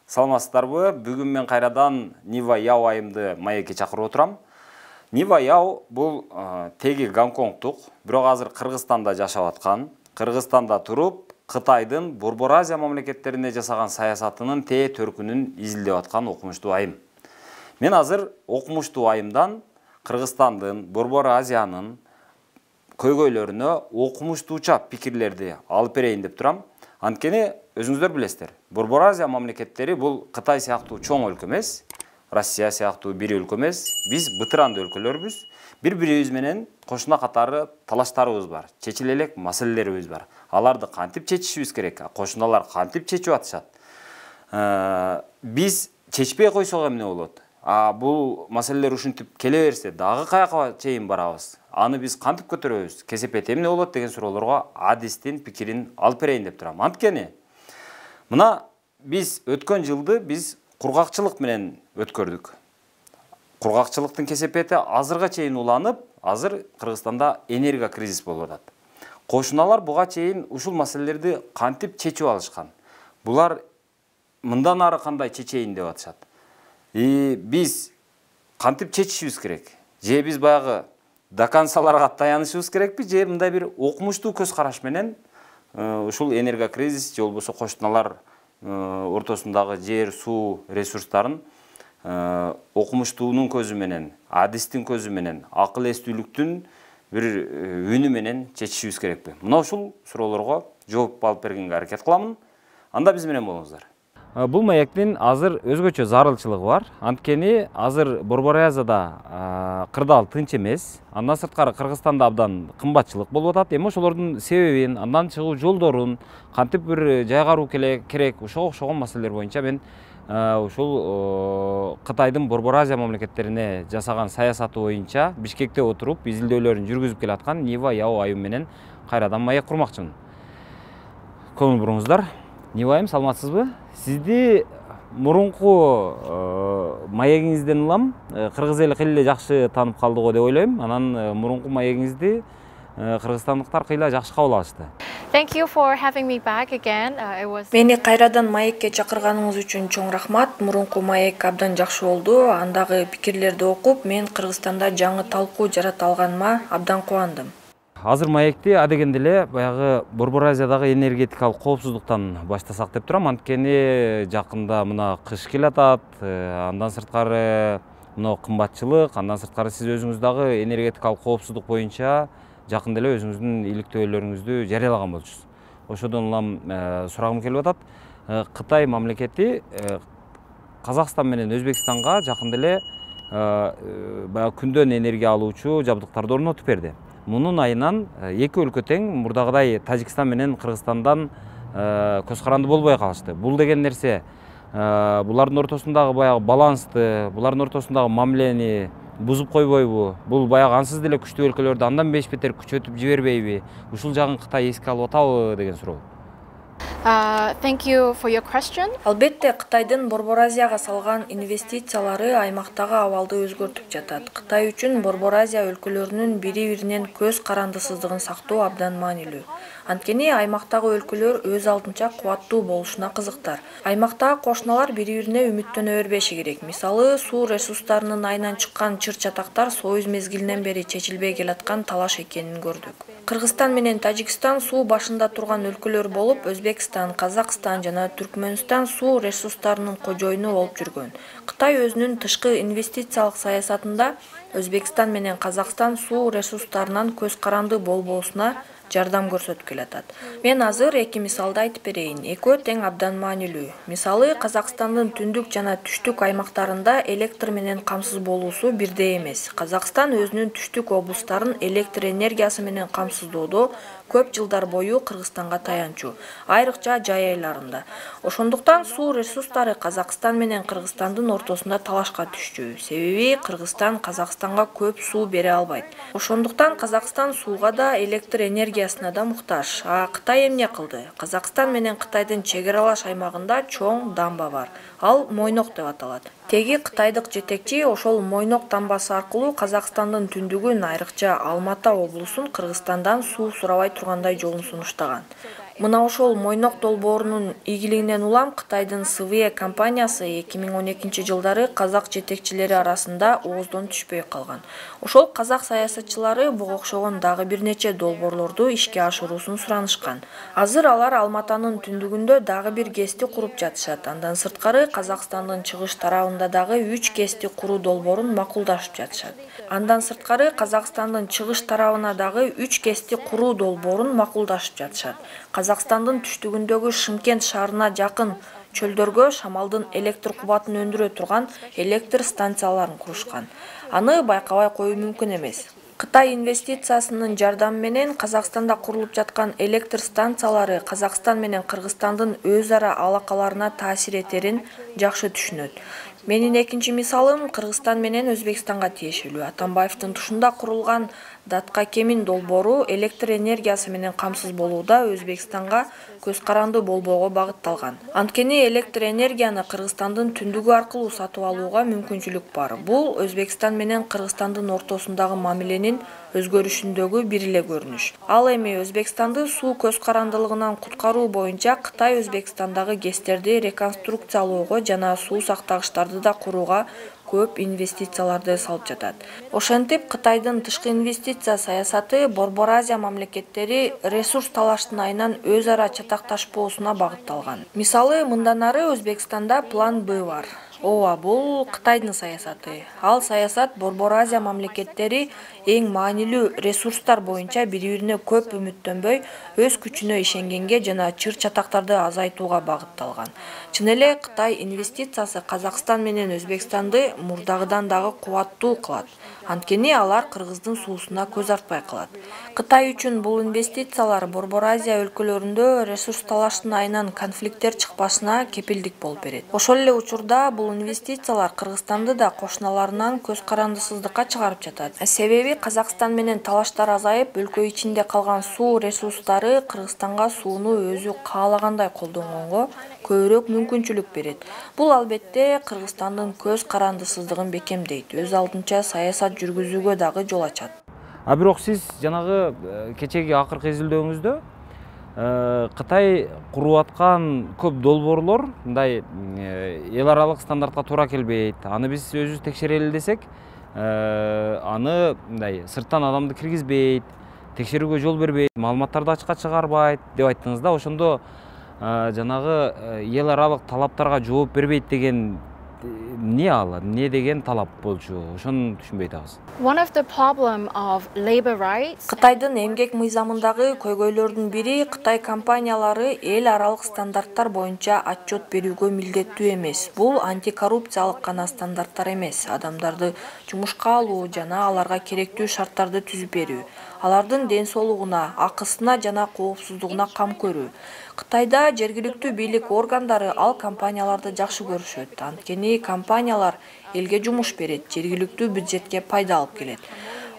Саламатсыздарбы? Бүгүн мен кайрадан Нива Яо айымды маекке чакырып отурам. Нива Яо бул теги Гонконгтук, бирок азыр Кыргызстанда жашап аткан, Кыргызстанда туруп, Кытайдын Борбор Азия мамлекеттерине жасаган саясатынын тээ төркүнүн изилдеп аткан окумуштуу айым. Мен азыр окумуштуу айымдан Кыргызстандын, Борбор Азиянын көйгөйлөрүнө окумуштууча пикирлерди алып берейин деп турам. Анткени өзүңүздөр билесиздер, Борбор Азия мамлекеттери бул Кытай сыяктуу чоң өлкө эмес, Россия сыяктуу бир өлкө эмес, биз бытыранды өлкөлөрбүз. Бири-бирибиз менен кошуна катары талаштарыбыз бар, чечиле элек маселелерибиз бар. Аларды кантип чечишибиз керек, кошуналар кантип чечип атышат. Биз чечпей койсок эмне болот? Бул маселелер ушинтип келе берсе, дагы каяка чейин барабыз. Аны биз кантип көтөрөбүз? Кесепет эмне болот деген суроолорго адистин пикирин алып берейин деп турам. Анткени мына биз өткөн жылды биз кургакчылык менен өткөрдүк. Кургакчылыктын кесепети азырга чейин уланып, азыр Кыргызстанда энергия кризис болуп атат. Кошуналар буга чейин ушул маселелерди кантип чечип алышкан? Булар мындан ары кандай чечейин деп атышат. Биз кантип чечишибиз керек? Же биз баягы докансаларга таянышыбыз керекпи, же мындай бир окумуштуу көз караш менен ушул энергия кризис же болбосо кошуналар ортосундагы жер, суу ресурстарын окумуштуунун көзү менен, адистин көзү менен, акыл эстүүлүктүн бир үнү менен чечишибиз керекпи? Мына ушул суроолорго жооп алып бергенге аракет кыламын. Анда биз менен болуңуздар. Бул маектин азыр өзгөчө зарылчылыгы бар. Анткени азыр Борбор Азияда кырдаал тынч эмес. Андан сырткары Кыргызстанда абдан кымбатчылык болуп атат. Эми ошолордун себебин, андан чыгуу жолдорун кантип бир жайгаруу керек, ошого окшогон маселелер боюнча мен ушул Кытайдын Борбор Азия мамлекеттерине жасаган саясаты боюнча Бишкекте отуруп изилдөөлөрүн жүргүзүп келаткан Нива Яо айым менен кайрадан маек курмакчымын. Көңүл буруңуздар. Нива айым, саламатсызбы? Сизди мурунку маегиңизден улам кыргыз эли кыйла жакшы таанып калды го деп ойлойм. Анан мурунку маегиңизди кыргызстандыктар кыйла жакшы кабыл алышты. Мени кайрадан маекке чакырганыңыз үчүн чоң рахмат. Мурунку маек абдан жакшы болду. Андагы пикирлерди окуп, мен Кыргызстанда жаңы талкуу жарата алганыма абдан кубандым. Азыр маекти адегенде эле баягы Борбор Азиядагы энергетикалык коопсуздуктан баштасак деп турам. Анткени жакында мына кыш келатат, андан сырткары мына кымбатчылык, андан сырткары сиз өзүңүз дагы энергетикалык коопсуздук боюнча жакында эле өзүңүздүн иликтөөлөрүңүздү жарыялаган болчусуз. Ошодон улам сурагым келип атат. Кытай мамлекети Казакстан менен Өзбекстанга жакында эле баягы күндөн энергия алуучу жабдыктарды орнотуп берди. Мунун айынан эки өлкө тең мурдагыдай Тажикстан менен Кыргызстандан көз каранды болбой калышты. Бул деген нерсе булардын ортосундагы баягы балансты, булардын ортосундагы мамилени бузуп койбойбу? Бул баягы ансыз деле күчтүү өлкөлөрдү андан беш бетер күчөтүп жибербейби? Ушул жагын Кытай эске алып атабы деген суроо. Албетте, Кытайдын Борбор Азияга салган инвестициялары аймактагы абалды өзгөртүп жатат. Кытай үчүн Борбор Азия өлкөлөрүнүн бири-биринен көз карандысыздыгын сактоо абдан маанилүү. Анткени аймактагы өлкөлөр өз алдынча кубаттуу болушуна кызыктар. Аймактагы кошуналар бири-бирине үмүттөнө бербеши керек. Мисалы, суу ресурстарынын айынан чыккан чыр-чатактар Союз мезгилинен бери чечилбей келаткан талаш экенин көрдүк. Кыргызстан менен Тажикстан суу башында турган өлкөлөр болуп, Өзбекстан, Казакстан жана Түркмөнстан суу ресурстарынын кожоюну болуп жүргөн. Кытай өзүнүн тышкы инвестициялык саясатында Өзбекстан менен Казакстан суу ресурстарынан көз каранды болбоосуна жардам көрсөтүп келатат. Мен азыр эки мисалды айтып берейин. Экөө тең абдан маанилүү. Мисалы, Казакстандын түндүк жана түштүк аймактарында электр менен камсыз болуусу бирдей эмес. Казакстан өзүнүн түштүк облустарын электр энергиясы менен камсыздоодо көп жылдар бою Кыргызстанга таянчу, айрыкча жай айларында. Ошондуктан суу ресурстары Казакстан менен Кыргызстандын ортосунда талашка түшчү. Себеби Кыргызстан Казакстанга көп суу бере албайт. Ошондуктан Казакстан сууга да электр энергиясына да муктаж. Кытай эмне кылды? Казакстан менен Кытайдын чек аралаш аймагында чоң дамба бар. Ал Мойнок деп аталат. Теги кытайдык жетекчи ошол Мойнок дамбасы аркылуу Казакстандын түндүгүн, айрыкча Алмата облусун Кыргызстандан суу сурабай тургандай жолун сунуштаган. Мына ошол Мойнок долбоорунун ийгилигинен улам Кытайдын СВЕ компаниясы 2012 жылдары казак жетекчилери арасында ооздон түшпөй калган. Ошол казак саясатчылары буга окшогон дагы бир нече долбоорлорду ишке ашыруусун суранышкан. Азыр алар Алматанын түндүгүндө дагы бир КЭСти куруп жатышат. Андан сырткары Казакстандын чыгыш тарабында дагы 3 КЭСти куруу долбоорун макулдашып жатышат. Андан сырткары Казакстандын чыгыш тарабына дагы 3 КЭСти куруу долбоорун макулдашып жатышат. Казакстандын түштүгүндөгү Шымкент шаарына жакын чөлдөргө шамалдын электр кубатын өндүрө турган электр станцияларын курушкан. Аны байкабай коюу мүмкүн эмес. Кытай инвестициясынын жардамы менен Казакстанда курулуп жаткан электр станциялары Казакстан менен Кыргызстандын өз ара алакаларына таасир этерин жакшы түшүнөт. Менин экинчи мисалым Кыргызстан менен Өзбекстанга тиешелүү. Атамбаевдин тушунда курулган Даткакемин долбоору электр энергиясы менен камсыз болууда Өзбекстанга көз каранды болбоого багытталган. Анткени электр энергияны Кыргызстандын түндүгү аркылуу сатып алууга мүмкүнчүлүк бар. Бул Өзбекстан менен Кыргызстандын ортосундагы мамиленин өзгөрүшүндөгү бир эле көрүнүш. Ал эми Өзбекстанды суу көз карандылыгынан куткаруу боюнча Кытай Өзбекстандагы КЭСтерди реконструкциялоого жана суу сактагычтарды да курууга көп инвестицияларды салып жатат. Ошентип Кытайдын тышкы инвестиция саясаты Борбор Азия мамлекеттери ресурс талаштын айынан өз ара чатакташпоосуна багытталган. Мисалы, мындан ары Өзбекстанда план Б бар. Ооба, бул Кытайдын саясаты. Ал саясат Борбор Азия мамлекеттери эң маанилүү ресурстар боюнча бири-бирине көп үмүттөнбөй, өз күчүнө ишенгенге жана чыр-чатактарды азайтууга багытталган. Чын эле Кытай инвестициясы Казакстан менен Өзбекстанды мурдагыдан дагы кубаттуу кылат. Анткени алар Кыргыздын суусуна көз артпай калат. Кытай үчүн бул инвестициялар Борбор Азия өлкөлөрүндө ресурс талаштын айынан конфликттер чыкпашына кепилдик болуп берет. Ошол эле учурда бул инвестициялар Кыргызстанды да кошуналарынан көз карандысыздыкка чыгарып жатат. Себеби Казакстан менен талаштар азайып, өлкө ичинде калган суу ресурстары Кыргызстанга сууну өзү каалагандай колдонгонго көбүрөөк мүмкүнчүлүк берет. Бул албетте Кыргызстандын көз карандысыздыгын бекемдейт, өз алдынча саясат жүргүзүүгө дагы жол ачат. Бирок сиз жанагы кечеги акыркы изилдөөңүздө Кытай куруп аткан көп долбоорлор мындай эл аралык стандартка туура келбейт. Аны биз өзүбүз текшерели десек, аны мындай сырттан адамды киргизбейт, текшерүүгө жол бербейт, маалыматтарды ачыкка чыгарбайт деп айттыңыз да. Ошондо жанагы эл аралык талаптарга жооп бербейт деген эмне ал? Эмне деген талап болчу? Ошону түшүнбөй атабыз. One of the problem of labor rights. Кытайдын эмгек мыйзамындагы көйгөйлөрдүн бири Кытай компаниялары эл аралык стандарттар боюнча отчет берүүгө милдеттүү эмес. Бул антикоррупциялык гана стандарттар эмес, адамдарды жумушка алуу жана аларга керектүү шарттарды түзүп берүү, алардын ден соолугуна, акысына жана коопсуздугуна кам көрүү. Кытайда жергиликтүү бийлик органдары ал компанияларды жакшы көрүшөт. Анткени компаниялар элге жумуш берет, жергиликтүү бюджетке пайда алып келет.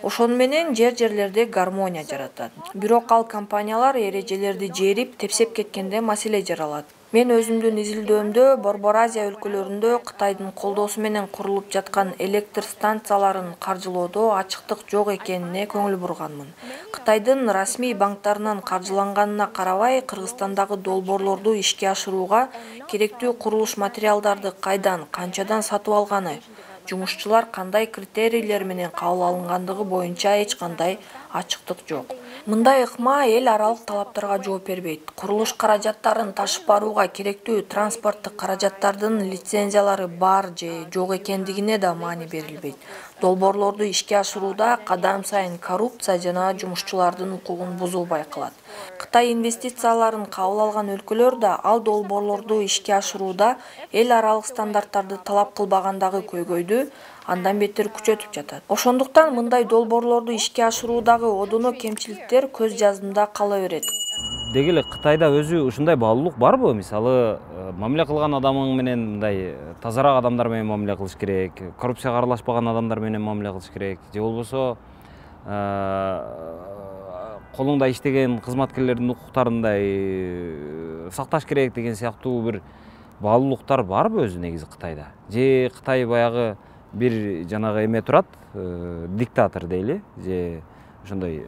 Ошону менен жерлерде гармония жаратат. Бирок ал компаниялар эрежелерди жерип, тепсеп кеткенде маселе жаралат. Мен өзүмдүн изилдөөмдө Борбор Азия өлкөлөрүндө Кытайдын колдоосу менен курулуп жаткан электр станцияларын каржылоодо ачыктык жок экенине көңүл бурганмын. Кытайдын расмий банктарынан каржыланганына карабай, Кыргызстандагы долбоорлорду ишке ашырууга керектүү курулуш материалдарды кайдан, канчадан сатып алганы, жумушчулар кандай критерийлер менен кабыл алынгандыгы боюнча эч кандай ачыктык жок. Мындай ыкма эл аралык талаптарга жооп бербейт. Курулуш каражаттарын ташып барууга керектүү транспорттук каражаттардын лицензиялары бар же жок экендигине да маани берилбейт. Долбоорлорду ишке ашырууда кадам сайын коррупция жана жумушчулардын укугун бузуу байкалат. Кытай инвестицияларын кабыл алган өлкөлөр да ал долбоорлорду ишке ашырууда эл аралык стандарттарды талап кылбагандагы көйгөйдү андан бетер күчөтүп жатат. Ошондуктан мындай долбоорлорду ишке ашыруудагы одоно кемчиликтер көз жаздымда кала берет. Деги эле Кытайда өзү ушундай баалуулук барбы? Мисалы, мамиле кылган адамың менен мындай тазараак адамдар менен мамиле кылыш керек, коррупцияга аралашпаган адамдар менен мамиле кылыш керек, же болбосо колуңда иштеген кызматкерлердин укуктарын сакташ керек деген сыяктуу бир баалуулуктар барбы өзү негизи Кытайда? Же Кытай баягы бир жанагы эме турат, диктатор дейли, же ошондой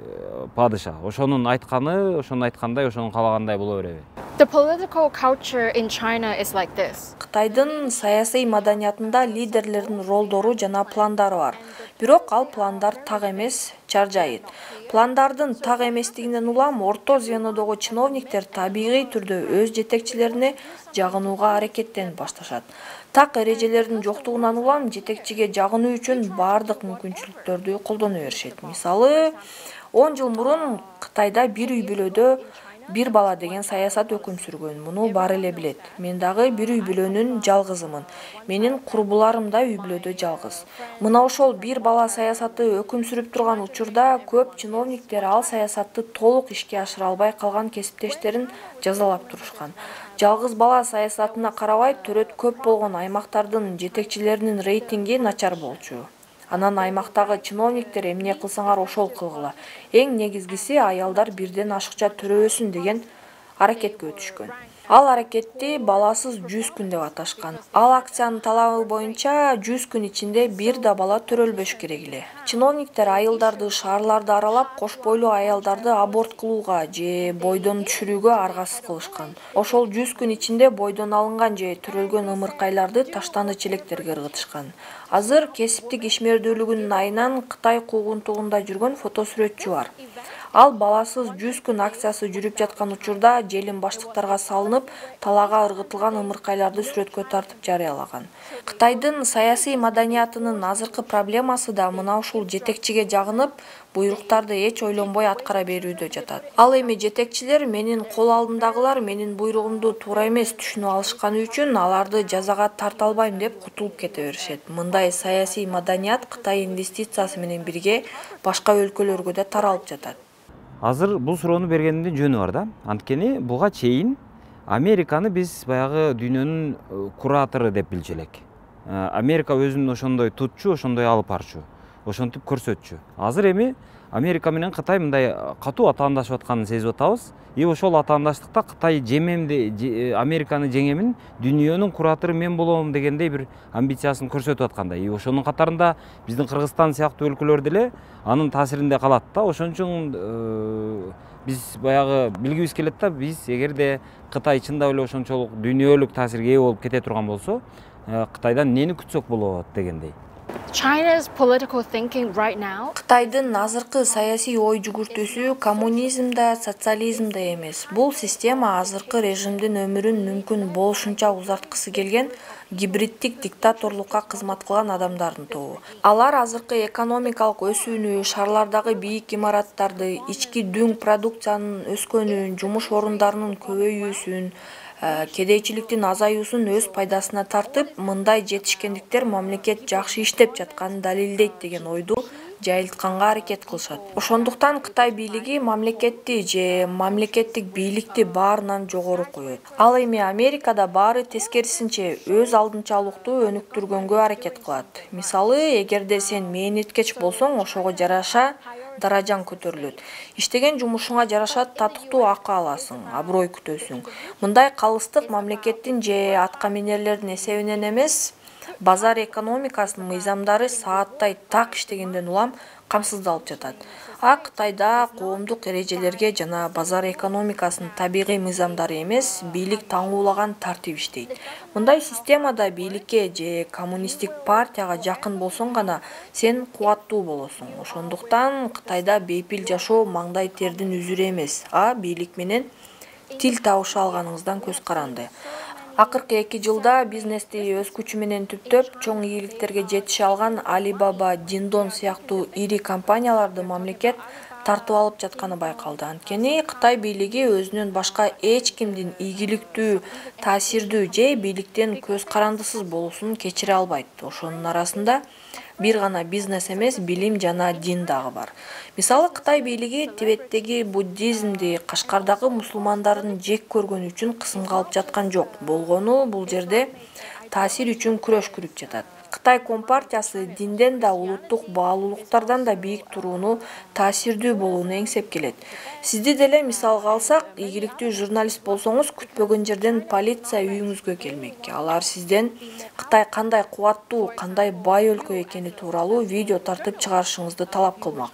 падыша. Ошонун айтканы, ошонун айткандай, ошонун каалагандай боло береби? The political culture in China is like this. Кытайдын саясий маданиятында лидерлердин ролдору жана пландары бар. Бирок ал пландар так эмес, чаржайыт. Пландардын так эместигинен улам орто звенодогу чиновниктер табигый түрдө өз жетекчилерине жагынууга аракеттенип башташат. Так эрежелердин жоктугунан улам жетекчиге жагынуу үчүн бардык мүмкүнчүлүктөрдү колдоно беришет. Мисалы, 10 жыл мурун Кытайда бир үй бүлөдө бир бала деген саясат өкүм сүргөн. Муну баары эле билет. Мен дагы бир үй бүлөнүн жалгызымын. Менин курбуларым да үй бүлөдө жалгыз. Мына ошол бир бала саясаты өкүм сүрүп турган учурда көп чиновниктер ал саясатты толук ишке ашыра албай калган кесиптештерин жазалап турушкан. Жалгыз бала саясатына карабай төрөт көп болгон аймактардын жетекчилеринин рейтинги начар болчу. Анан аймактагы чиновниктер эмне кылсаңар ошол кылгыла. Эң негизгиси аялдар бирден ашыкча төрөбөсүн деген аракетке өтүшкөн. Ал аракетти баласыз 100 күн деп аташкан. Ал акциянын талабы боюнча 100 күн ичинде бир да бала төрөлбөш керек эле. Чиновниктер айылдарды, шаарларды аралап, кош бойлуу аялдарды аборт кылууга же бойдон түшүрүүгө аргасыз кылышкан. Ошол 100 күн ичинде бойдон алынган же төрөлгөн ымыркайларды таштандыч электерге ыргытышкан. Азыр кесиптик ишмердүүлүгүнүн айынан Кытай куугунтугунда жүргөн фотосүрөтчү бар. Ал баласыз 100 күн акциясы жүрүп жаткан учурда желим баштыктарга салынып, талаага ыргытылган ымыркайларды сүрөткө тартып жарыялаган. Кытайдын саясий маданиятынын азыркы проблемасы да мына ушул жетекчиге жагынып, буйруктарды эч ойлонбой аткара берүүдө жатат. Ал эми жетекчилер менин кол алдымдагылар менин буйругумду туура эмес түшүнүп алышканы үчүн аларды жазага тарта албайм деп кутулуп кете беришет. Мындай саясий маданият Кытай инвестициясы менен бирге башка өлкөлөргө да таралып жатат. Азыр бул суроону бергениндин жөнү бар да. Анткени буга чейин Американы биз баягы дүйнөнүн куратору деп билчү элек. Америка өзүн ошондой тутчу, ошондой алып барчу, ошентип көрсөтчү. Азыр эми Америка менен Кытай мындай катуу атаандашып атканын сезип атабыз. И ошол атаандаштыкта Кытай жемемди, Американы жеңемин, дүйнөнүн куратору мен болом дегендей бир амбициясын көрсөтүп аткандай. И ошонун катарында биздин Кыргызстан сыяктуу өлкөлөр деле анын таасиринде калат да. Ошон үчүн биз баягы билгибиз келет да, биз эгерде Кытай чындап эле ошончолук дүйнөлүк таасирге ээ болуп кете турган болсо, Кытайдан эмнени күтсөк болот дегендей. China's political thinking right now. Кытайдын азыркы саясий ой жүгүртүүсү коммунизм да, социализм да эмес. Бул система азыркы режимдин өмүрүн мүмкүн болушунча узарткысы келген гибриддик диктаторлукка кызмат кылган адамдардын тобу. Алар азыркы экономикалык өсүүнү, шаарлардагы бийик имараттарды, ички дүң продукциянын өскөнүн, жумуш орундарынын көбөйүүсүн, кедейчиликтин азаюусун өз пайдасына тартып, мындай жетишкендиктер мамлекет жакшы иштеп жатканын далилдейт деген ойду жайылтканга аракет кылышат. Ошондуктан Кытай бийлиги мамлекетти же мамлекеттик бийликти баарынан жогору коет. Ал эми Америкада баары тескерисинче өз алдынчалыктуу өнүктүргөнгө аракет кылат. Мисалы, эгерде сен мээнеткеч болсоң, ошого жараша даражаң көтөрүлөт. Иштеген жумушуңа жараша татыктуу акы аласың, аброй күтөсүң. Мындай калыстык мамлекеттин же аткаминерлердин эсебинен эмес, базар экономикасынын мыйзамдары сааттай так иштегенден улам камсыздалып жатат. Кытайда коомдук эрежелерге жана базар экономикасынын табигый мыйзамдары эмес, бийлик таңуулаган тартип иштейт. Мындай системада бийликке же коммунисттик партияга жакын болсоң гана сен кубаттуу болосуң. Ошондуктан Кытайда бейпил жашоо маңдай тердин үзүрү эмес, бийлик менен тил табыша алганыңыздан көз каранды. Акыркы 2 жылда бизнести өз күчү менен түптөп, чоң ийгиликтерге жетише алган Alibaba, Jingdong сыяктуу ири компанияларды мамлекет тартып алып жатканы байкалды. Анткени Кытай бийлиги өзүнөн башка эч кимдин ийгиликтүү, таасирдүү же бийликтен көз карандысыз болуусун кечире албайт. Ошонун арасында бир гана бизнес эмес, билим жана дин дагы бар. Мисалы, Кытай бийлиги Тибеттеги буддизмди, Кашкардагы мусулмандардын жек көргөнү үчүн кысымга алып жаткан жок. Болгону бул жерде таасир үчүн күрөш көрүп жатат. Кытай Компартиясы динден да, улуттук баалуулуктардан да бийик турууну, таасирдүү болууну эңсеп келет. Сизди деле мисалга алсак, ийгиликтүү журналист болсоңуз, күтпөгөн жерден полиция үйүңүзгө келмек. Алар сизден Кытай кандай кубаттуу, кандай бай өлкө экени тууралуу видео тартып чыгарышыңызды талап кылмак.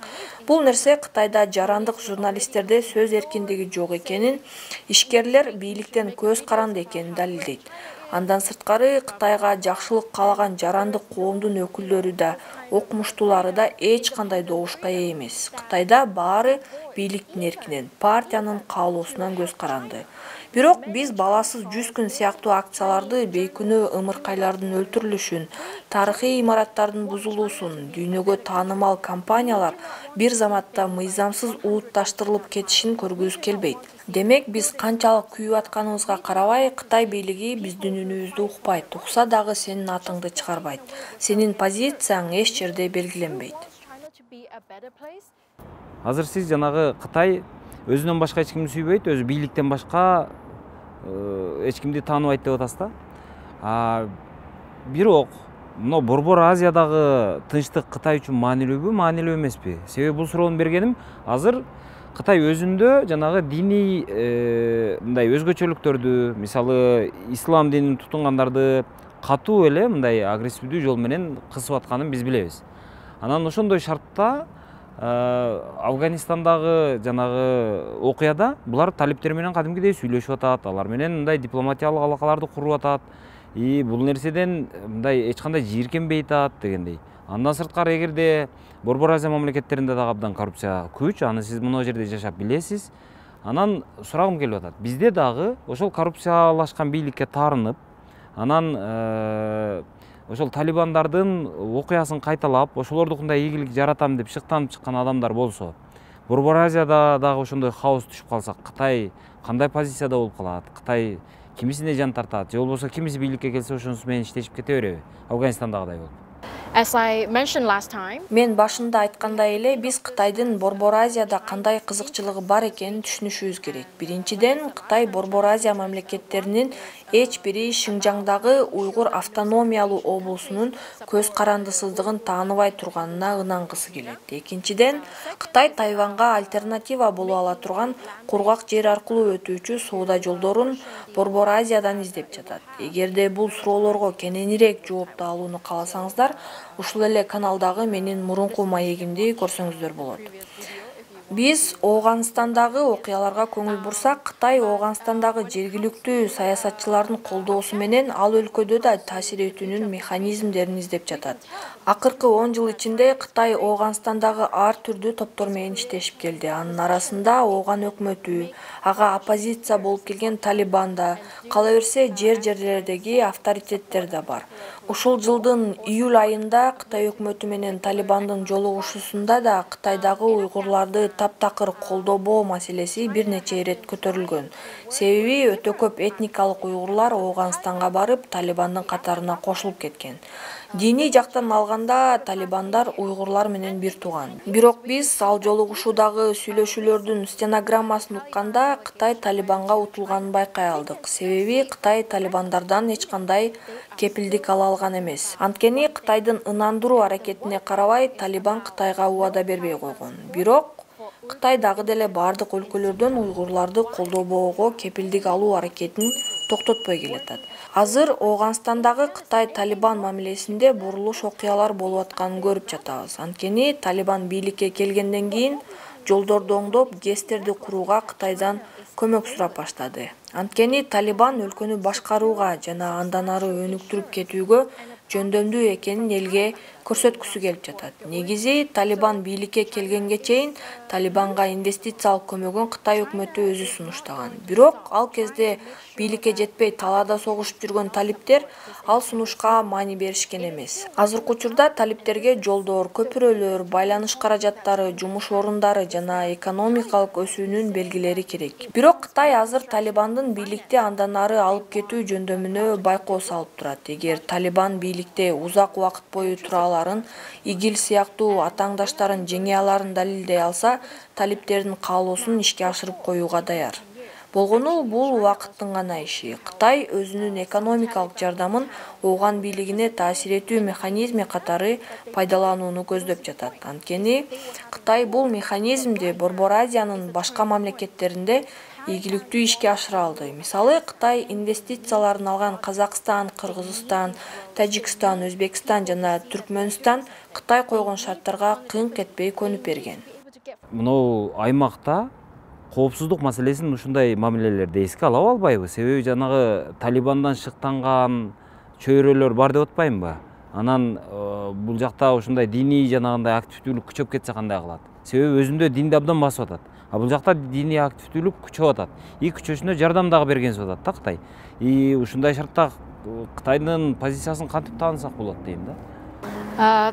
Бул нерсе Кытайда жарандык журналисттерде сөз эркиндиги жок экенин, ишкерлер бийликтен көз каранды экенин далилдейт. Андан сырткары Кытайга жакшылык каалаган жарандык коомдун өкүлдөрү да, окумуштуулары да эч кандай добушка ээ эмес. Кытайда баары бийликтин эркинен, партиянын каалоосунан көз каранды. Бирок биз баласыз 100 күн сыяктуу акцияларды, бейкүнөө ымыркайлардын өлтүрүлүшүн, тарыхый имараттардын бузулуусун, дүйнөгө таанымал компаниялар бир заматта мыйзамсыз улутташтырылып кетишин көргүбүз келбейт. Демек биз канчалык күйүп атканыбызга карабай, Кытай бийлиги биздин үнүбүздү укпайт, укса дагы сенин атыңды чыгарбайт. Сенин позицияң эч жерде белгиленбейт. Азыр сиз жанагы Кытай өзүнөн башка эч кимди сүйбөйт, өзү бийликтен башка эч кимди тааныбайт деп атасыз да. Бирок мына Борбор Азиядагы тынчтык Кытай үчүн маанилүүбү, маанилүү эмеспи? Себеби бул суроону бергеним, азыр Кытай өзүндө жанагы диний мындай өзгөчөлүктөрдү, мисалы ислам динин тутунгандарды катуу эле мындай агрессивдүү жол менен кысып атканын биз билебиз. Анан ошондой шартта Афганистандагы жанагы окуяда булар талиптер менен кадимкидей сүйлөшүп атат, алар менен мындай дипломатиялык алакаларды куруп атат. Бул нерседен мындай эч кандай жийиркенбей атат дегендей. Андан сырткары эгерде Борбор Азия мамлекеттеринде дагы абдан коррупция күч, аны сиз мына жерде жашап билесиз. Анан сурагым келип атат. Бизде дагы ошол коррупциялашкан бийликке таарынып, анан ошол талибандардын окуясын кайталап, ошолордукундай ийгилик жаратам деп шыктанып чыккан адамдар болсо, Борбор Азияда дагы ошондой хаос түшүп калса, Кытай кандай позицияда болуп калат? Кытай кимисине жан тартат, же болбосо кимиси бийликке келсе ошонусу менен иштешип кете береби? Афганистандагыдай болуп. As I mentioned last time, Мен башында айткандай эле, биз Кытайдын Борбор Азияда кандай кызыкчылыгы бар экенин түшүнүшүбүз керек. Биринчиден, Кытай Борбор Азия мамлекеттеринин эч бири Шинжаңдагы Уйгур автономиялуу облусунун көз карандысыздыгын тааныбай турганына ынангысы келет. Экинчиден, Кытай Тайванга альтернатива боло ала турган кургак жер аркылуу өтүүчү соода жолдорун Борбор Азиядан издеп жатат. Эгерде бул суроолорго кененирээк жоопту алууну кааласаңыздар, ушул эле каналдагы менин мурунку маегимди көрсөңүздөр болот. Биз Ооганстандагы окуяларга көңүл бурсак, Кытай Ооганстандагы жергиликтүү саясатчылардын колдоосу менен ал өлкөдө да таасир этүүнүн механизмдерин издеп жатат. Акыркы 10 жыл ичинде Кытай Ооганстандагы ар түрдүү топтор менен иштешип келди. Анын арасында Ооган өкмөтү, ага оппозиция болуп келген Талибан да, кала берсе жерлердеги авторитеттер да бар. Ушул жылдын июль айында Кытай өкмөтү менен Талибандын жолугушуусунда да Кытайдагы уйгурларды таптакыр колдобоо маселеси бир нече ирет көтөрүлгөн. Себеби өтө көп этникалык уйгурлар Ооганстанга барып, Талибандын катарына кошулуп кеткен. Диний жактан алганда талибандар уйгурлар менен бир тууган. Бирок биз ал жолугушуудагы сүйлөшүүлөрдүн стенограммасын укканда Кытай Талибанга утулганын байкай алдык. Себеби Кытай талибандардан эч кандай кепилдик ала алган эмес. Анткени Кытайдын ынандыруу аракетине карабай Талибан Кытайга убада бербей койгон. Бирок Кытай дагы деле бардык өлкөлөрдөн уйгурларды колдобоого кепилдик алуу аракетин токтотпой келатат. Азыр Ооганстандагы Кытай Талибан мамилесинде бурулуш окуялар болуп атканын көрүп жатабыз. Анткени Талибан бийликке келгенден кийин жолдорду оңдоп, ГЭСтерди курууга Кытайдан көмөк сурап баштады. Анткени Талибан өлкөнү башкарууга жана андан ары өнүктүрүп кетүүгө жөндөмдүү экенин элге көрсөткүсү келип жатат. Негизи Талибан бийликке келгенге чейин Талибанга инвестициялык көмөгүн Кытай өкмөтү өзү сунуштаган. Бирок ал кезде бийликке жетпей талаада согушуп жүргөн талиптер ал сунушка маани беришкен эмес. Азыркы учурда талиптерге жолдор, көпүрөлөр, байланыш каражаттары, жумуш орундары жана экономикалык өсүүнүн белгилери керек. Бирок Кытай азыр Талибандын бийликти андан ары алып кетүү жөндөмүнө байкоо салып турат. Эгер Талибан бийликте узак убакыт бою тура аларын, ИГИЛ сыяктуу атаңдаштарын жеңе аларын далилдей алса, талиптердин каалоосун ишке ашырып коюуга даяр. Болгону бул убакыттын гана иши. Кытай өзүнүн экономикалык жардамын ооган бийлигине таасир этүү механизми катары пайдаланууну көздөп жатат. Анткени Кытай бул механизмди Борбор Азиянын башка мамлекеттеринде ийгиликтүү ишке ашыра алды. Мисалы, Кытай инвестицияларын алган Казакстан, Кыргызстан, Тажикстан, Өзбекстан жана Түркмөнстан Кытай койгон шарттарга кыңк этпей көнүп берген. Мынау аймакта коопсуздук маселесин ушундай мамилелерди эске ала албайбы? Себеби жанагы Талибандан шыктанган чөйрөлөр бар деп атпаймынбы? Анан бул жакта ушундай диний жанагындай активдүүлүк күчөп кетсе кандай кылат? Себеби өзүндө динди абдан басып атат. А бул жакта диний активдүүлүк күчөп атат. Күчөшүнө жардам дагы бергенсип атат да Кытай. Ушундай шартта Кытайдын позициясын кантип таанысак болот дейм да.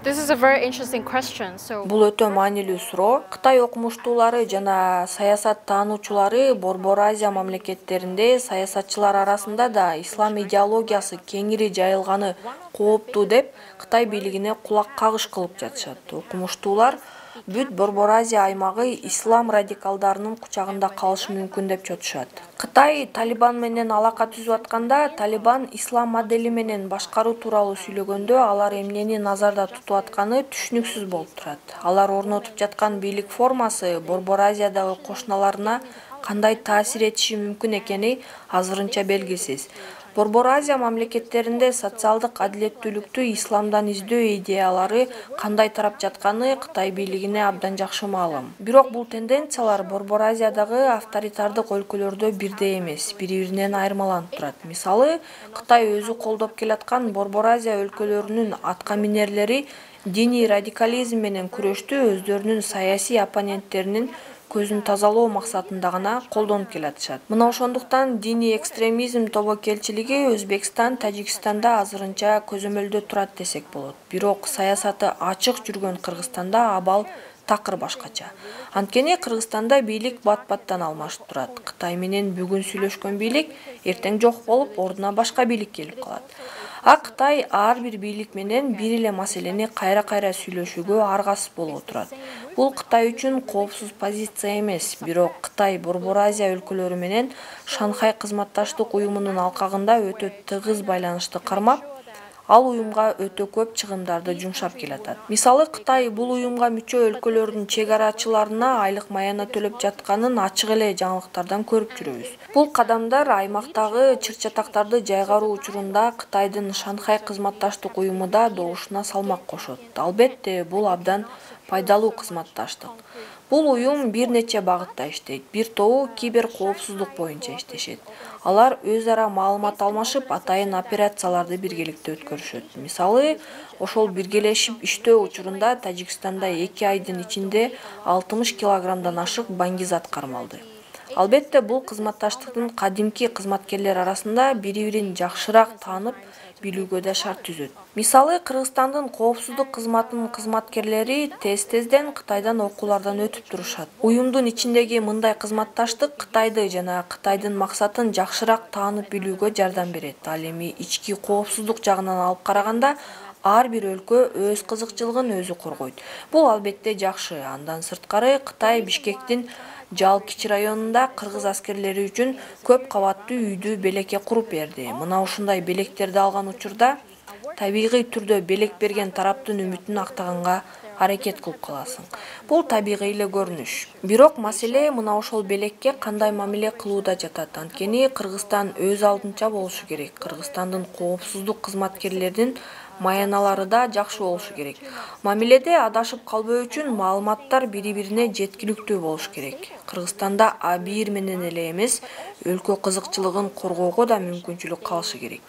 This is a very interesting question. Бул өтө маанилүү суроо. Кытай окумуштуулары жана саясат таануучулары Борбор Азия мамлекеттеринде саясатчылар арасында да ислам идеологиясы кеңири жайылганы кооптуу деп Кытай бийлигине кулак кагыш кылып жатышат. Окумуштуулар бүт Борбор Азия аймагы ислам радикалдарынын кучагында калышы мүмкүн деп чотушат. Кытай Талибан менен алака түзүп атканда, Талибан ислам модели менен башкаруу тууралуу сүйлөгөндө алар эмнени назарда тутуп атканы түшүнүксүз болуп турат. Алар орнотуп жаткан бийлик формасы Борбор Азиядагы кошуналарына кандай таасир этиши мүмкүн экени азырынча белгисиз. Борбор Азия мамлекеттеринде социалдык адилеттүүлүктү исламдан издөө идеялары кандай тарап жатканы Кытай бийлигине абдан жакшы маалым. Бирок бул тенденциялар Борбор Азиядагы авторитардык өлкөлөрдө бирдей эмес, бири-биринен айырмаланып турат. Мисалы, Кытай өзү колдоп келаткан Борбор Азия өлкөлөрүнүн атка минерлери диний радикализм менен күрөштү өздөрүнүн саясий оппоненттеринин көзүн тазалоо максатында гана колдонуп келатышат. Мына ошондуктан диний экстремизм тобокелчилиги Өзбекстан, Тажикстанда азырынча көзөмөлдө турат десек болот. Бирок саясаты ачык жүргөн Кыргызстанда абал такыр башкача. Анткени Кыргызстанда бийлик бат-баттан алмашып турат. Кытай менен бүгүн сүйлөшкөн бийлик эртең жок болуп, ордуна башка бийлик келип калат. Кытай ар бир бийлик менен бир эле маселени кайра-кайра сүйлөшүүгө аргасыз болуп отурат. Бул Кытай үчүн коопсуз позиция эмес, бирок Кытай Борбор Азия өлкөлөрү менен Шанхай кызматташтык уюмунун алкагында өтө тыгыз байланышты кармап, ал уюмга өтө көп чыгымдарды жумшап келатат. Мисалы, Кытай бул уюмга мүчө өлкөлөрдүн чек арачыларына айлык маяна төлөп жатканын ачык эле жаңылыктардан көрүп жүрөбүз. Бул кадамдар аймактагы чыр-чатактарды жайгаруу учурунда Кытайдын Шанхай кызматташтык уюмуда добушуна салмак кошот. Албетте, бул абдан пайдалуу кызматташтык. Бул уюм бир нече багытта иштейт. Бир тобу кибер коопсуздук боюнча иштешет. Алар өз ара маалымат алмашып, атайын операцияларды биргеликте өткөрүшөт. Мисалы, ошол биргелешип иштөө учурунда Тажикстанда 2 айдын ичинде 60 килограммдан ашык баңгизат кармалды. Албетте, бул кызматташтыктын кадимки кызматкерлер арасында бири-бирин жакшыраак таанып билүүгө да шарт түзөт. Мисалы, Кыргызстандын коопсуздук кызматынын кызматкерлери тез-тезден Кытайдан окуулардан өтүп турушат. Уюмдун ичиндеги мындай кызматташтык Кытайды жана Кытайдын максатын жакшыраак таанып билүүгө жардам берет. Ал эми ички коопсуздук жагынан алып караганда ар бир өлкө өз кызыкчылыгын өзү коргойт. Бул албетте жакшы. Андан сырткары Кытай Бишкектин Жалкич районунда кыргыз аскерлери үчүн көп кабаттуу үйдү белекке куруп берди. Мына ушундай белектерди алган учурда табигый түрдө белек берген тараптын үмүтүн актаганга аракет кылып каласың. Бул табигый эле көрүнүш. Бирок маселе мына ошол белекке кандай мамиле кылууда жатат. Анткени Кыргызстан өз алдынча болушу керек. Кыргызстандын коопсуздук кызматкерлеринин маяналары да жакшы болушу керек. Мамиледе адашып калбоо үчүн маалыматтар бири-бирине жеткиликтүү болушу керек. Кыргызстанда А1 менен эле эмес, өлкө кызыкчылыгын коргоого да мүмкүнчүлүк калышы керек.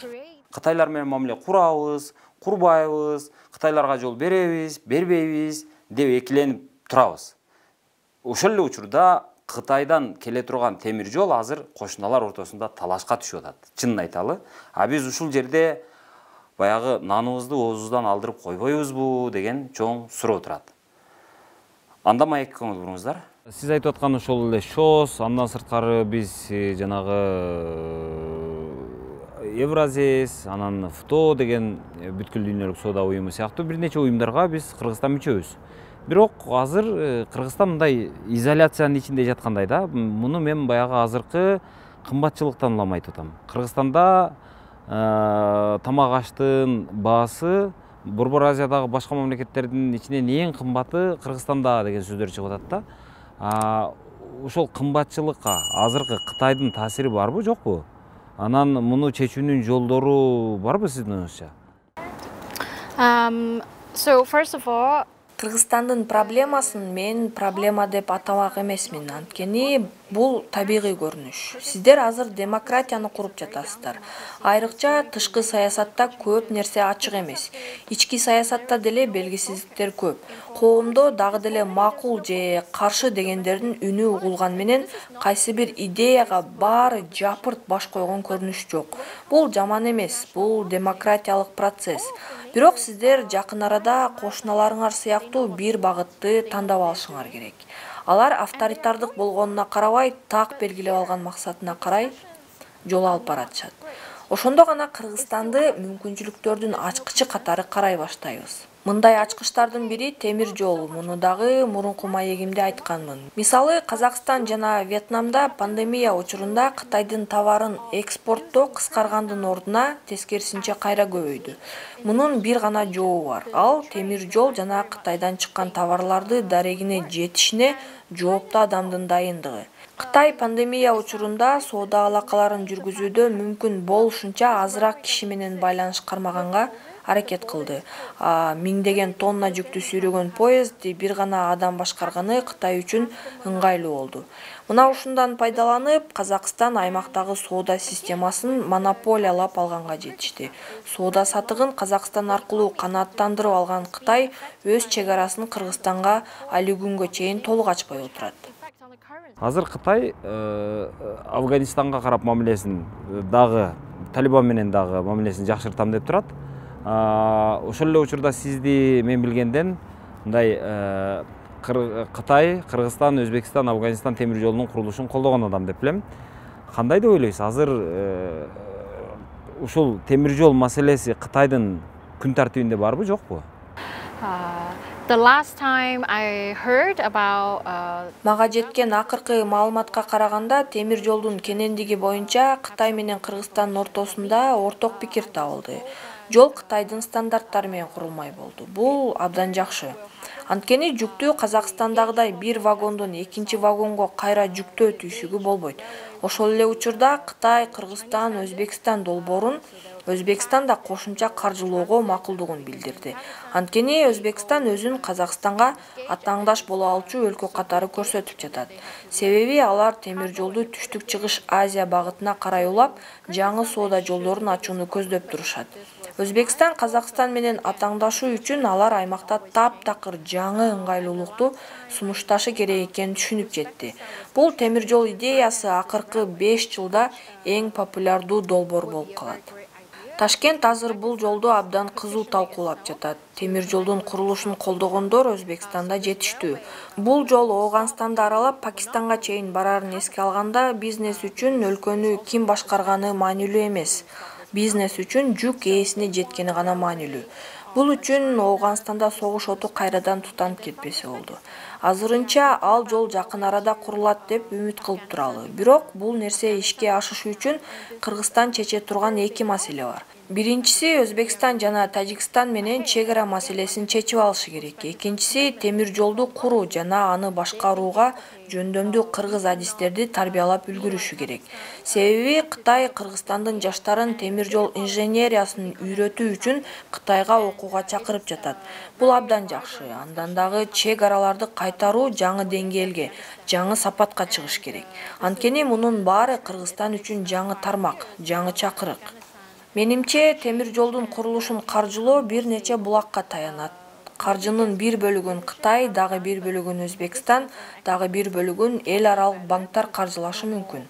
Кытайлар менен мамиле курабыз, курбайбыз, Кытайларга жол беребиз, бербейбиз деп экиленип турабыз. Ошол эле учурда Кытайдан келе турган темир жол азыр кошуналар ортосунда талашка түшүп атат. Чынын айталы, биз ушул жерде баягы наныбызды оозубуздан алдырып койбойбузбу деген чоң суроо турат. Анда маекке көңүл буруңуздар. Сиз айтып аткан ошол эле ШОС, андан сырткары биз жанагы Евразес, анан ФТО деген бүткүл дүйнөлүк соода уюму сыяктуу бир нече уюмдарга биз Кыргызстан мүчөбүз. Бирок азыр Кыргызстан мындай изоляциянын ичинде жаткандай да. Муну мен баягы азыркы кымбатчылыктан улам айтып атам. Кыргызстанда тамак аштын баасы Борбор Азиядагы башка мамлекеттердин ичинен эң кымбаты Кыргызстанда деген сөздөр чыгып атат да. Ошол кымбатчылыкка азыркы Кытайдын таасири барбы, жокпу? Анан муну чечүүнүн жолдору барбы сиздин оюңузча? So first of all, Кыргызстандын проблемасын мен проблема деп атамак эмесмин. Анткени бул табигый көрүнүш. Сиздер азыр демократияны куруп жатасыздар. Айрыкча тышкы саясатта көп нерсе ачык эмес. Ички саясатта деле белгисиздиктер көп. Коомдо дагы деле макул же каршы дегендердин үнү угулган менен кайсы бир идеяга баары жапырт баш койгон көрүнүш жок. Бул жаман эмес, бул демократиялык процесс. Бирок сиздер жакын арада кошуналарыңар сыяктуу бир багытты тандап алышыңар керек. Алар авторитардык болгонуна карабай, так белгилеп алган максатына карай жол алып баратышат. Ошондо гана Кыргызстанды мүмкүнчүлүктөрдүн ачкычы катары карай баштайбыз. Мындай ачкычтардын бири темир жол. Муну дагы мурунку маегимде айтканмын. Мисалы, Казакстан жана Вьетнамда пандемия учурунда Кытайдын товарын экспорттоо кыскаргандын ордуна тескерисинче кайра көбөйдү. Мунун бир гана жообу бар. Ал темир жол жана Кытайдан чыккан товарларды дарегине жетишине жооптуу адамдын дайындыгы. Кытай пандемия учурунда соода алакаларын жүргүзүүдө мүмкүн болушунча азыраак киши менен байланыш кармаганга аракет кылды. Миңдеген тонна жүктү сүйрөгөн поездди бир гана адам башкарганы Кытай үчүн ыңгайлуу болду. Мына ушундан пайдаланып, Казакстан аймактагы соода системасын монополиялап алганга жетишти. Соода сатыгын Казакстан аркылуу канааттандырып алган Кытай өз чек арасын Кыргызстанга али күнгө чейин толук ачпай отурат. Азыр Кытай Афганистанга карап мамилесин дагы Талибан менен дагы мамилесин жакшыртам деп турат. Ошол эле учурда сизди мен билгенден мындай Кытай, Кыргызстан, Өзбекстан, Афганистан темир жолунун курулушун колдогон адам деп билем. Кандай деп ойлойсуз? Азыр ушул темир жол маселеси Кытайдын күн тартибинде барбы, жокпу? the last time I heard about Мага жеткен акыркы маалыматка караганда, темир жолдун кенендиги боюнча Кытай менен Кыргызстандын ортосунда орток пикир табылды. Жол Кытайдын стандарттары менен курулмай болду. Бул абдан жакшы. Анткени жүктү Казакстандагыдай бир вагондон экинчи вагонго кайра жүктөө түйшүгү болбойт. Ошол эле учурда Кытай, Кыргызстан, Өзбекстан долбоорун Өзбекстан да кошумча каржылоого макулдугун билдирди. Анткени Өзбекстан өзүн Казакстанга атааңдаш боло алчу өлкө катары көрсөтүп жатат. Себеби алар темир жолду түштүк-чыгыш Азия багытына карай улап, жаңы соода жолдорун ачууну көздөп турушат. Өзбекстан Казакстан менен атааңдашуу үчүн алар аймакта таптакыр жаңы ыңгайлуулукту сунушташы керек экенин түшүнүп жетти. Бул темир жол идеясы акыркы 5 жылда эң популярдуу долбоор болуп калат. Ташкент азыр бул жолду абдан кызуу талкуулап жатат. Темир жолдун курулушун колдогондор Өзбекстанда жетиштүү. Бул жол Ооганстанды аралап Пакистанга чейин барарын эске алганда бизнес үчүн өлкөнү ким башкарганы маанилүү эмес. Бизнес үчүн жүк ээсине жеткени гана маанилүү. Бул үчүн Ооганстанда согуш оту кайрадан тутанып кетпесе болду. Азырынча ал жол жакын арада курулат деп үмүт кылып туралы. Бирок бул нерсе ишке ашышы үчүн Кыргызстан чече турган эки маселе бар. Биринчиси Өзбекстан жана Тажикстан менен чек ара маселесин чечип алышы керек. Экинчиси темир жолду куруу жана аны башкарууга жөндөмдүү кыргыз адистерди тарбиялап үлгүрүшү керек. Себеби Кытай Кыргызстандын жаштарын темир жол инженериясын үйрөтүү үчүн Кытайга окууга чакырып жатат. Бул абдан жакшы. Андан дагы чек араларды кайтаруу жаңы деңгээлге, жаңы сапатка чыгыш керек. Анткени мунун баары Кыргызстан үчүн жаңы тармак, жаңы чакырык. Менимче темир жолдун курулушун каржылоо бир нече булакка таянат. Каржынын бир бөлүгүн Кытай, дагы бир бөлүгүн Өзбекстан, дагы бир бөлүгүн эл аралык банктар каржылашы мүмкүн.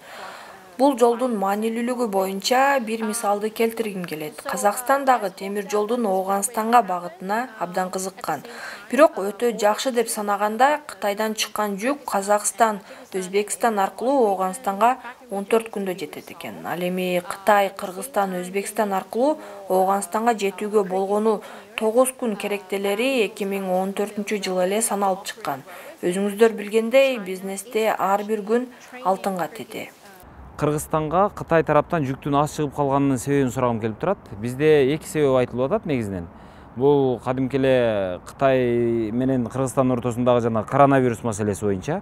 Бул жолдун маанилүүлүгү боюнча бир мисалды келтиргим келет. Казакстан дагы темир жолдун Ооганстанга багытына абдан кызыккан. Бирок өтө жакшы деп санаганда Кытайдан чыккан жүк Казакстан, Өзбекстан аркылуу Ооганстанга 14 күндө жетет экен. Ал эми Кытай, Кыргызстан, Өзбекстан аркылуу Ооганстанга жетүүгө болгону 9 күн керектелери 2014-жылы эле саналып чыккан. Өзүңүздөр билгендей, бизнесте ар бир күн алтынга тете. Кыргызстанга Кытай тараптан жүктүн аз чыгып калганынын себебин сурагым келип турат. Бизде эки себеп айтылып атат негизинен. Бул кадимки эле Кытай менен Кыргызстан ортосундагы жана коронавирус маселеси боюнча.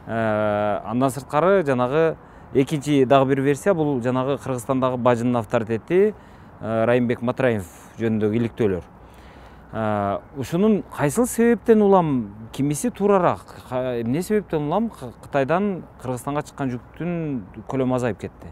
Андан сырткары жанагы экинчи дагы бир версия бул жанагы Кыргызстандагы бажынын авторитети Райымбек Матраев жөнүндөгү иликтөөлөр. Ушунун кайсыл себептен улам кимиси туурарак, эмне себептен улам Кытайдан Кыргызстанга чыккан жүктүн көлөмү азайып кетти?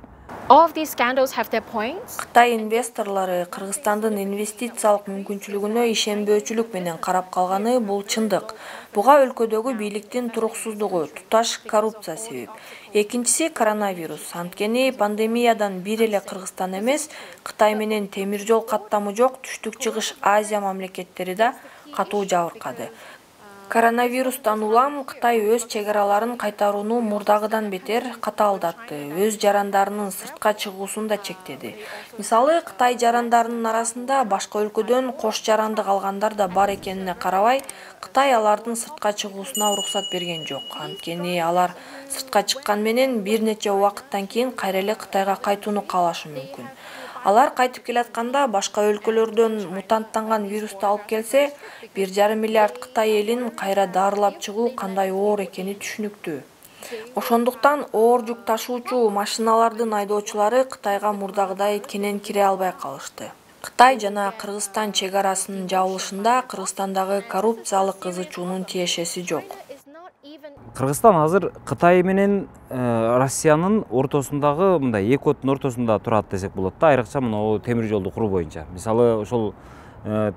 All of these scandals have their points. Кытай инвесторлору Кыргызстандын инвестициялык мүмкүнчүлүгүнө ишенбөөчүлүк менен карап калганы бул чындык. Буга өлкөдөгү бийликтин туруксуздугу, туташ коррупция себеп. Экинчиси коронавирус. Анткени пандемиядан бир эле Кыргызстан эмес, Кытай менен темир жол каттамы жок түштүк чыгыш Азия мамлекеттери да катуу жабыркады. Коронавирустан улам Кытай өз чегараларын кайтарууну мурдагыдан бетер катаалдатты. Өз жарандарынын сыртка чыгуусун да чектеди. Мисалы, Кытай жарандарынын арасында башка өлкөдөн кош жарандык алгандар да бар экенине карабай, Кытай алардын сыртка чыгуусуна уруксат берген жок. Анткени алар сыртка чыккан менен бир нече убакыттан кийин кайра эле Кытайга кайтууну каалашы мүмкүн. Алар кайтып келатканда башка өлкөлөрдөн мутанттанган вирусту алып келсе, 1,5 миллиард Кытай элин кайра дарылап чыгуу кандай оор экени түшүнүктүү. Ошондуктан оор жүк ташуучу машиналардын айдоочулары Кытайга мурдагыдай кенен кире албай калышты. Кытай жана Кыргызстан чегарасынын жабылышында Кыргызстандагы коррупциялык кызычуунун тиешеси жок. Кыргызстан азыр Кытай менен Россиянын ортосундагы мындай эки оттун ортосунда турат десек болот да, айрыкча мына темир жолду куруу боюнча. Мисалы, ошол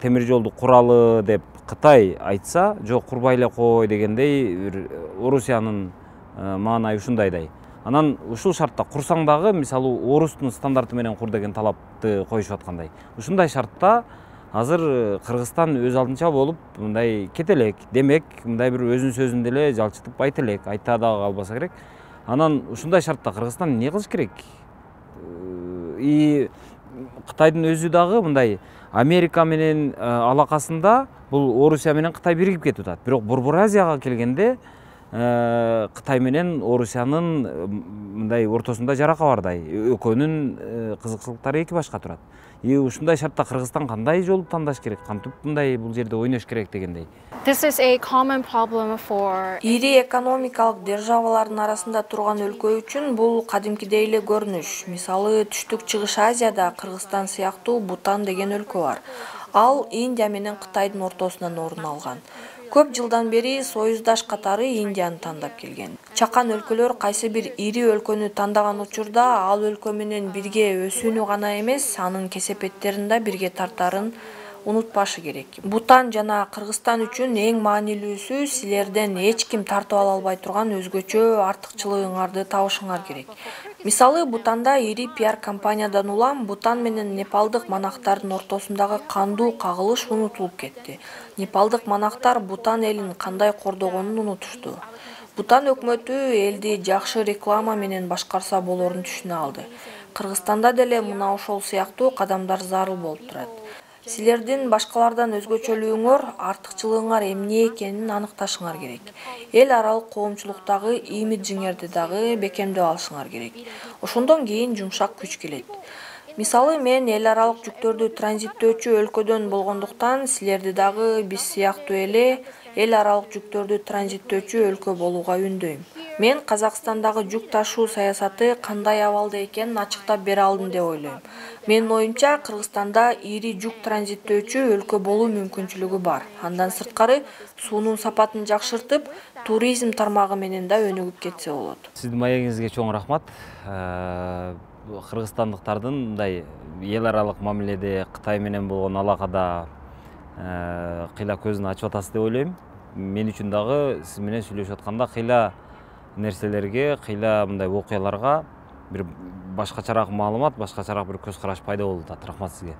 темир жолду куралы деп Кытай айтса, жок курбай эле кой дегендей бир Орусиянын маанайы ушундайдай. Анан ушул шартта курсаң дагы, мисалы, орустун стандарты менен кур деген талапты коюшуп аткандай. Ушундай шартта азыр Кыргызстан өз алдынча болуп мындай кете элек. Демек, мындай бир өзүнүн сөзүн деле жалчытып айта элек, айта дагы албаса керек. Анан ушундай шартта Кыргызстан эмне кылыш керек? Кытайдын өзү дагы мындай Америка менен алакасында бул Орусия менен Кытай биригип кетип атат. Бирок Борбор Азияга келгенде Кытай менен Орусиянын мындай ортосунда жарака бардай. Экөөнүн кызыкчылыктары эки башка турат. Ушундай шартта Кыргызстан кандай жолду тандаш керек? Кантип мындай бул жерде ойнош керек дегендей. This is a common problem for Ири экономикалык державалардын арасында турган өлкө үчүн бул кадимкидей эле көрүнүш. Мисалы, түштүк чыгыш Азияда Кыргызстан сыяктуу Бутан деген өлкө бар. Ал Индия менен Кытайдын ортосунан орун алган. Көп жылдан бери союздаш катары Индияны тандап келген. Чакан өлкөлөр кайсы бир ири өлкөнү тандаган учурда ал өлкө менен бирге өсүүнү гана эмес, анын кесепеттерин да бирге тартарын унутпашы керек. Бутан жана Кыргызстан үчүн эң маанилүүсү силерден эч ким тартып ала албай турган өзгөчө артыкчылыгыңарды табышыңар керек. Мисалы, Бутанда ири пиар компаниядан улам Бутан менен непалдык монахтардын ортосундагы кандуу кагылыш унутулуп кетти. Непалдык монахтар Бутан элин кандай кордогонун унутушту. Бутан өкмөтү элди жакшы реклама менен башкарса болорун түшүнө алды. Кыргызстанда деле мына ошол сыяктуу кадамдар зарыл болуп турат. Силердин башкалардан өзгөчөлүгүңөр, артыкчылыгыңар эмне экенин аныкташыңар керек. Эл аралык коомчулуктагы имиджиңерди дагы бекемдеп алышыңар керек. Ошондон кийин жумшак күч келет. Мисалы, мен эл аралык жүктөрдү транзиттөөчү өлкөдөн болгондуктан силерди дагы биз сыяктуу эле эл аралык жүктөрдү транзиттөөчү өлкө болууга үндөйм. Мен Казакстандагы жүк ташуу саясаты кандай абалда экенин ачыктап бере алдым деп ойлойм. Менин оюмча, Кыргызстанда ири жүк транзиттөөчү өлкө болуу мүмкүнчүлүгү бар. Андан сырткары суунун сапатын жакшыртып, туризм тармагы менен да өнүгүп кетсе болот. Сиздин маегиңизге чоң рахмат. Кыргызстандыктардын мындай эл аралык мамиледе Кытай менен болгон алакада кыйла көзүн ачып атасыз деп ойлойм. Мен үчүн дагы сиз менен сүйлөшүп атканда кыйла нерселерге, кыйла мындай окуяларга бир башкачараак маалымат, башкачараак бир көз караш пайда болуп атат. Рахмат сизге.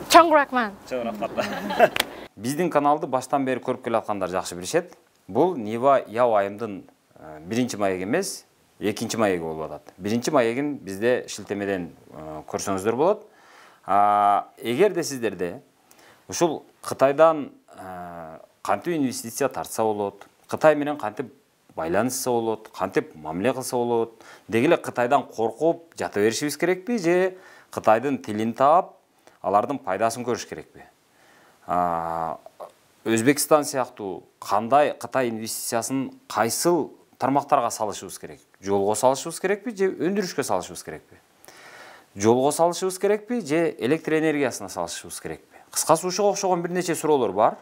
Чоң рахмат. Чоң рахмат. Биздин каналды баштан бери көрүп келаткандар жакшы билишет. Бул Нива Яу айымдын биринчи маеги эмес, экинчи маеги болуп атат. Биринчи маегин бизде шилтемеден көрсөңүздөр болот. Эгерде сиздерде ушул Кытайдан кантип инвестиция тартса болот, Кытай менен кантип байланышса болот, кантип мамиле кылса болот, деги эле Кытайдан коркуп жата беришибиз керекпи же Кытайдын тилин таап, алардын пайдасын көрүш керекпи? Өзбекстан сыяктуу кандай Кытай инвестициясын кайсыл тармактарга салышыбыз керек? Жолго салышыбыз керекпи же өндүрүшкө салышыбыз керекпи? Жолго салышыбыз керекпи же электр энергиясына салышыбыз керекпи? Кыскасы ушуга окшогон бир нече суроолор бар.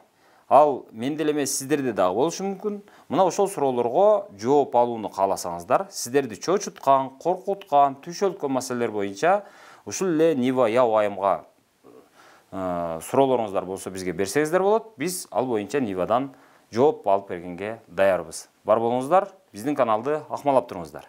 Ал мен деле эмес, сиздерде дагы болушу мүмкүн. Мына ошол суроолорго жооп алууну кааласаңыздар, сиздерди чочуткан, коркуткан, түшөлткөн маселелер боюнча ушул эле Нива Яуайымга суроолоруңуздар болсо бизге берсеңиздер болот. Биз ал боюнча Нивадан жооп алып бергенге даярбыз. Бар болуңуздар, биздин каналды акмалап туруңуздар.